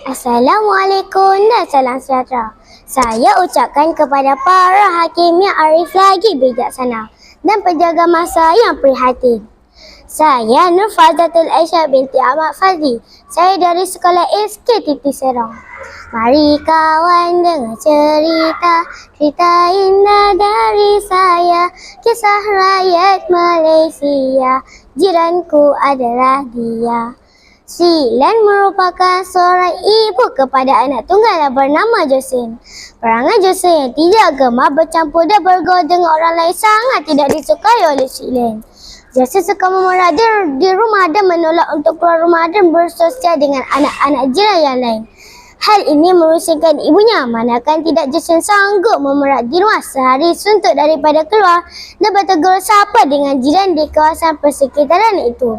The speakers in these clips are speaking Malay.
Assalamualaikum dan salam sejahtera. Saya ucapkan kepada para hakim yang arif lagi bijaksana dan penjaga masa yang prihatin. Saya Nur Fazlatul Aisyah binti Ahmad Fazli. Saya dari Sekolah SK Titi Serong. Mari kawan dengar cerita indah dari saya. Kisah rakyat Malaysia, jiranku adalah dia. Silen merupakan seorang ibu kepada anak tunggal yang bernama Jocelyn. Perangai Jocelyn yang tidak gemar bercampur dan bergaul dengan orang lain sangat tidak disukai oleh Silen. Jocelyn suka memerah di rumah dan menolak untuk keluar rumah dan bersosial dengan anak-anak jiran yang lain. Hal ini merusakkan ibunya, manakala tidak Jocelyn sanggup memerah di rumah sehari suntuk daripada keluar dan bertegur sapa dengan jiran di kawasan persekitaran itu.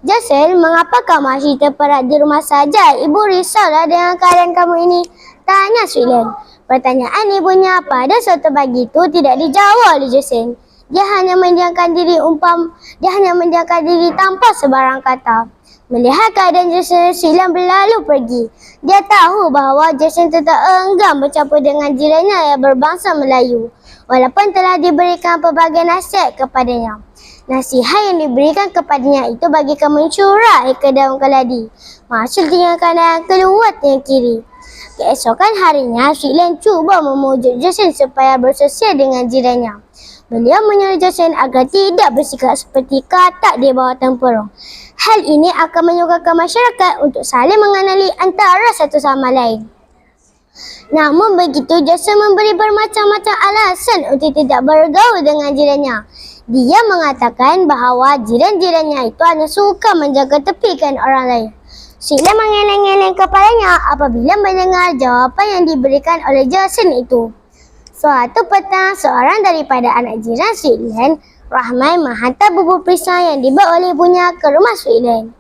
Jocelyn, mengapa kau masih terperat di rumah saja? Ibu risaulah dengan keadaan kamu ini, tanya Silen. Pertanyaan ibunya pada suatu pagi itu tidak dijawab oleh Jocelyn. Dia hanya mendiamkan diri tanpa sebarang kata. Melihat keadaan Jocelyn, Silen berlalu pergi. Dia tahu bahawa Jocelyn tetap enggan bercampur dengan jirannya yang berbangsa Melayu, walaupun telah diberikan pelbagai nasihat kepadanya. Nasihat yang diberikan kepadanya itu bagikan mencurai ke daun keladi, masuk dengan kanan, keluar dengan kiri. Keesokan harinya, Silen cuba memujuk Jocelyn supaya bersosial dengan jirannya. Beliau menyuruh Jocelyn agar tidak bersikap seperti katak di bawah tempurung. Hal ini akan menyukarkan masyarakat untuk saling mengenali antara satu sama lain. Namun begitu, Jocelyn memberi bermacam-macam alasan untuk tidak bergaul dengan jirannya. Dia mengatakan bahawa jiran-jirannya itu hanya suka menjaga tepikan orang lain. Silen mengeleng-eleng kepalanya apabila mendengar jawapan yang diberikan oleh Jocelyn itu. Suatu petang, seorang daripada anak jiran Silen, Rahman, menghantar bubur pisang yang dibawa oleh ibunya ke rumah Silen.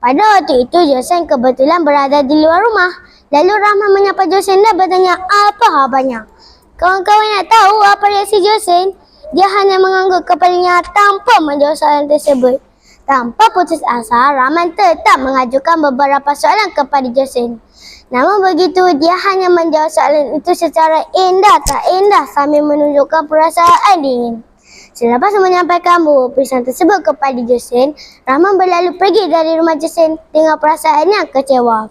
Pada waktu itu, Jocelyn kebetulan berada di luar rumah. Lalu Rahman menyapa Jocelyn dan bertanya apa khabarnya. Kawan-kawan nak tahu apa reaksi Jocelyn? Dia hanya mengangguk kepalanya tanpa menjawab soalan tersebut. Tanpa putus asa, Rahman tetap mengajukan beberapa soalan kepada Jocelyn. Namun begitu, dia hanya menjawab soalan itu secara indah tak indah sambil menunjukkan perasaan dingin. Selepas menyampaikan bubur pisang tersebut kepada Jocelyn, Rahman berlalu pergi dari rumah Jocelyn dengan perasaan yang kecewa.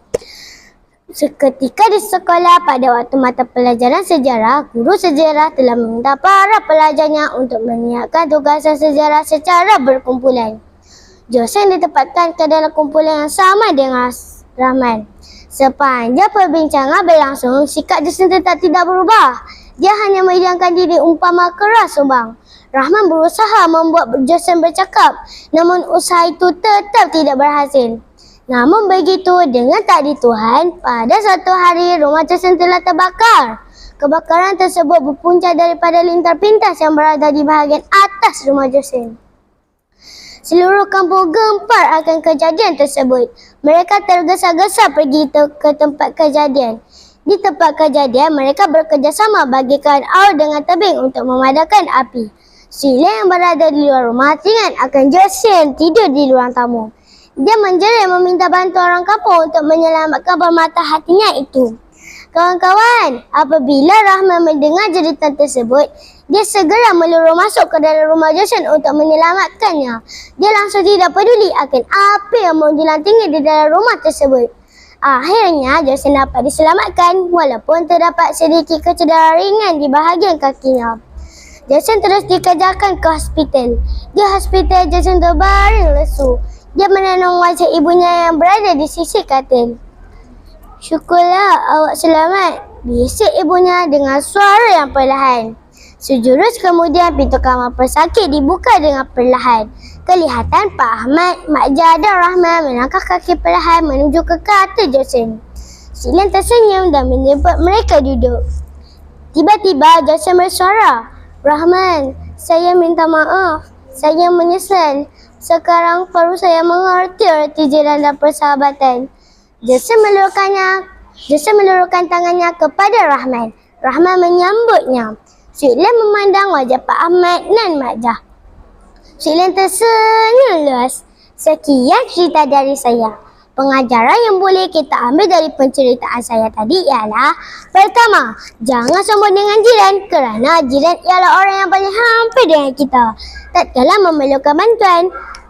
Seketika di sekolah pada waktu mata pelajaran sejarah, guru sejarah telah meminta para pelajarnya untuk menyiapkan tugasan sejarah secara berkumpulan. Jocelyn ditempatkan ke dalam kumpulan yang sama dengan Rahman. Sepanjang perbincangan berlangsung, sikap Jocelyn tetap tidak berubah. Dia hanya mendiamkan diri umpama keras subang. Rahman berusaha membuat Jocelyn bercakap, namun usaha itu tetap tidak berhasil. Namun begitu, dengan takdir Tuhan, pada suatu hari rumah Jocelyn telah terbakar. Kebakaran tersebut berpunca daripada lintar pintas yang berada di bahagian atas rumah Jocelyn. Seluruh kampung gempar akan kejadian tersebut. Mereka tergesa-gesa pergi ke tempat kejadian. Di tempat kejadian, mereka bekerjasama bagikan air dengan tebing untuk memadamkan api. Silen yang berada di luar rumah teringat akan Jocelyn tidur di ruang tamu. Dia menjerit meminta bantuan orang kampung untuk menyelamatkan permata hatinya itu. Kawan-kawan, apabila Rahman mendengar jeritan tersebut, dia segera meluruh masuk ke dalam rumah Jocelyn untuk menyelamatkannya. Dia langsung tidak peduli akan api yang menjulang tinggi di dalam rumah tersebut. Akhirnya, Jocelyn dapat diselamatkan walaupun terdapat sedikit kecederaan ringan di bahagian kakinya. Jocelyn terus dikejarkan ke hospital. Di hospital, Jocelyn terbaring lesu. Dia menenung wajah ibunya yang berada di sisi katil. Syukurlah awak selamat, bisik ibunya dengan suara yang perlahan. Sejurus kemudian pintu kamar pesakit dibuka dengan perlahan. Kelihatan Pak Ahmad, Mak Jah dan Rahman melangkah kaki perlahan menuju ke katil Jocelyn. Silen tersenyum dan menjemput mereka duduk. Tiba-tiba Jocelyn bersuara, "Rahman, saya minta maaf. Saya menyesal. Sekarang baru saya mengerti arti jiran dan persahabatan." Jocelyn meluruskan tangannya kepada Rahman. Rahman menyambutnya. Silen memandang wajah Pak Ahmad dan Mak Jah. Silen tersenyum luas. Sekian cerita dari saya. Pengajaran yang boleh kita ambil dari penceritaan saya tadi ialah: pertama, jangan sombong dengan jiran kerana jiran ialah orang yang paling hampir dengan kita tatkala memerlukan bantuan.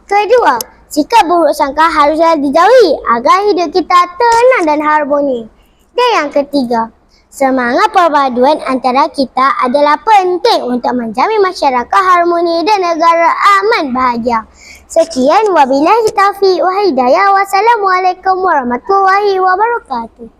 Kedua, sikap buruk sangka haruslah dijauhi agar hidup kita tenang dan harmoni. Dan yang ketiga, semangat perpaduan antara kita adalah penting untuk menjamin masyarakat harmoni dan negara aman bahagia. Sekian, wabillahi taufiq wa hidayah. Wassalamualaikum warahmatullahi wabarakatuh.